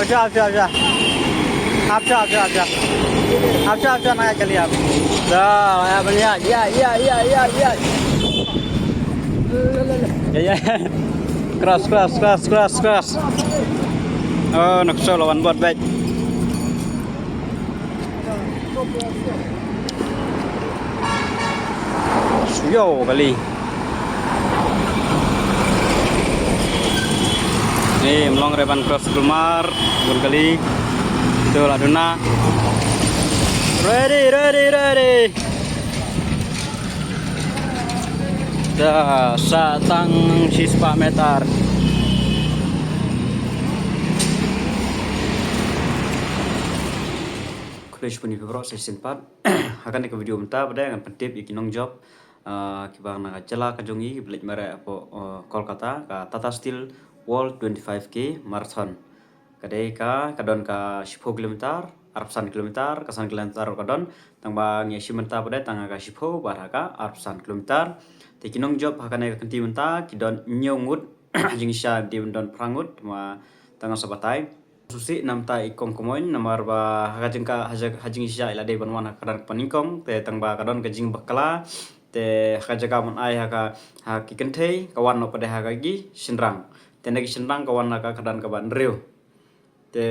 आपचा नया चलिए आप बढ़िया या क्रॉस नक्शा lawan buat baik suyo kali ini melong reban cross Gulmar buat kali itu laduna ready dah satang sispa meter Kalian pun ibu sesi 4 akan ke video mentah pada yang pentip ikinong job kibang naga cela kajongi balik merek apa Kolkata ka Tata Steel World 25K Marathon kadai ka kadon ka 10 km arpsan kilometer kasan kilometer kadon tangbang yesi mentah pada tangga ka 10 baraka arpsan kilometer ikinong job akan naga kenti mentah kidon nyongut jingsha di mendon prangut ma tangga sabatai susi namta ikong kumoin namar ba hajing isya ila de banwan hakadan paningkong te tangba kadon kajing bakala te hajaga mon ai haka hakikente kawan no pada hakagi sinrang te nagi sinrang kawan naka kadan kaban riu te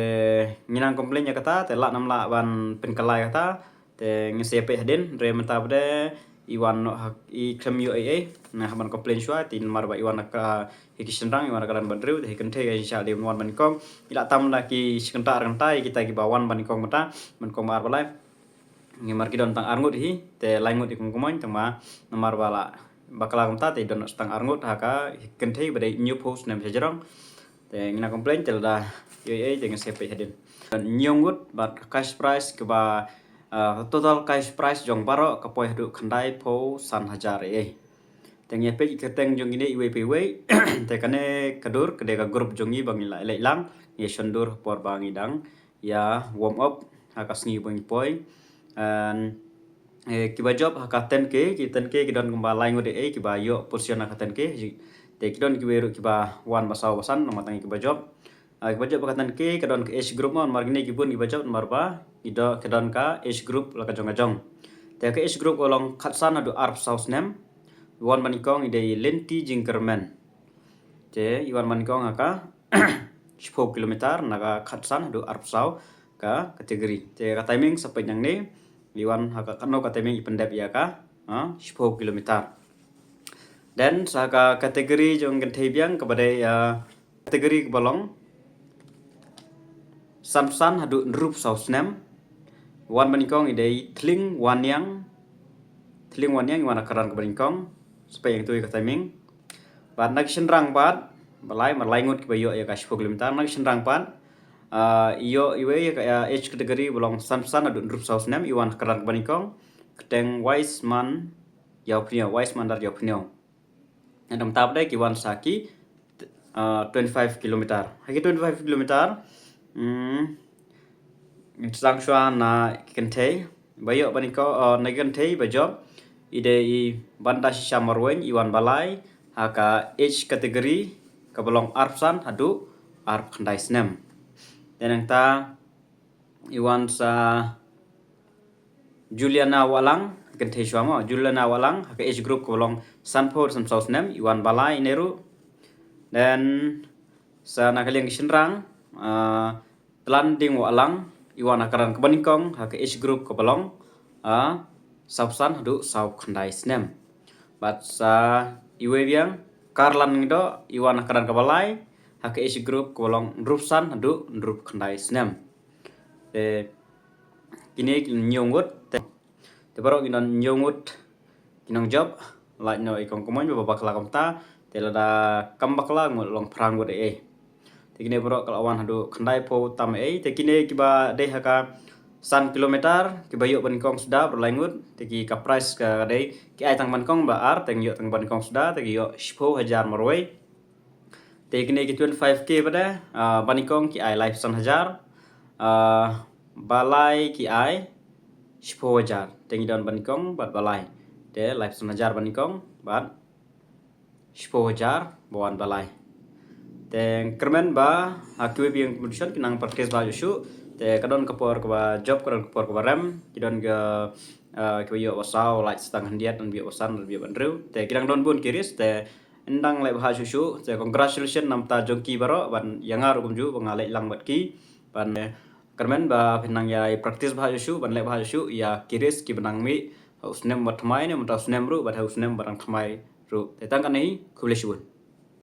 nginang komplainnya kata te la namla ban penkalai kata te ngesepe hadin re menta pada iwan no i krem UAA nah ban komplain shua tin marba iwan ka hiki senrang iwan kadan bandriu de kente ga insya de wan banikong ila tam la ki sekentar rentai kita ki bawan banikong mata banikong mar balai ngimar ki don tang arngut hi te laingut ikung kumoin tama namar bala bakala kumta te don tang arngut haka kente bade new post nam sejarong te ngina komplain tel da UAA dengan sepe hadin nyongut bat cash price ke ba total cash price jong baro kapoi hadu khandai po san hajar tengye pe iketeng jong ini iwpw te kane kadur kede ka grup jongi bangi la lang ye shondur por bangi dang ya warm up hakas ngi bang poi an kiba job haka 10k ki 10k kidon kembali ngode kiba yo position haka 10k te kidon kiberu kiba wan basaw basan nomatangi kiba job Kiba bakatan ke kadon ke age group mon margine kibun kiba job marba ido kadon ka age group la kajong kajong te ke age group olong khatsan adu arp south nem wan manikong ide lenti jingkerman te iwan manikong aka 10 km naga khatsan adu arp south ka kategori te ka timing sampai yang ni iwan haka kano ka timing ipendap ya ka 10 km dan saka kategori jong genthe biang kepada kategori kebalong Samsan hadu nrup saus nem wan banikong idei tling wanyang wana karan kebanikong supaya yang tu ka timing bat nak senrang bat balai marlaingut ke bayo ya ka 10 km nak senrang bat iyo iwe ya age kategori bolong samsan hadu nrup saus nem iwan karan kebanikong keteng wise man dar yau pneu nadam tabdai kiwan saki 25 km haki 25 km Sang shua na kente bayo baniko na kente bajob ide i banda sisa marwen iwan balai haka age kategori kabalong arpsan hadu arp khandai snem dan ta iwan sa Juliana Walang kente shua mo Juliana Walang haka age group kabalong sanpor samsaus nem iwan balai neru dan sa nakaliang kisenrang telanding walang iwan akaran kebanikong haka age group kebalong sabsan hadu saw khandai snem bat sa iwe biang karlan ngido iwan akaran kebalai haka age group kebalong nrupsan hadu nrup khandai snem te kini nyongut te baro kinon nyongut kinong job la no ikong kumoy babakla komta te lada kambakla ngolong prang gode Tekine bro kalawan hadu khandai po tam tekine kiba de haka san kilometer kiba yo banikong sudah berlangut teki ka price ka dei ki ai tang banikong ba ar teng yo tang banikong sudah teki yo 10,000 marwai tekine ki 25k pada banikong ki ai life san hajar balai ki ai 10,000 tengi don banikong bat balai te life san hajar banikong bat 10,000 bawan balai te kermen ba akiwe biang kemudian kinang practice ba yusu te kadon kapor ba job kadon kapor ba rem kidon ga ke yo wasau like setengah diat dan biak wasan dan biak bandru te kidang don bun kiris te endang le bah yusu te congratulations nam ta jongki baro ban yangar kumju bangale lang bat ki ban kermen ba pinang ya practice bah yusu ban le bah yusu ya kiris ki benang mi usnem bat mai ne mata usnem ru bat usnem barang thamai ru te tang kan nei kubleshun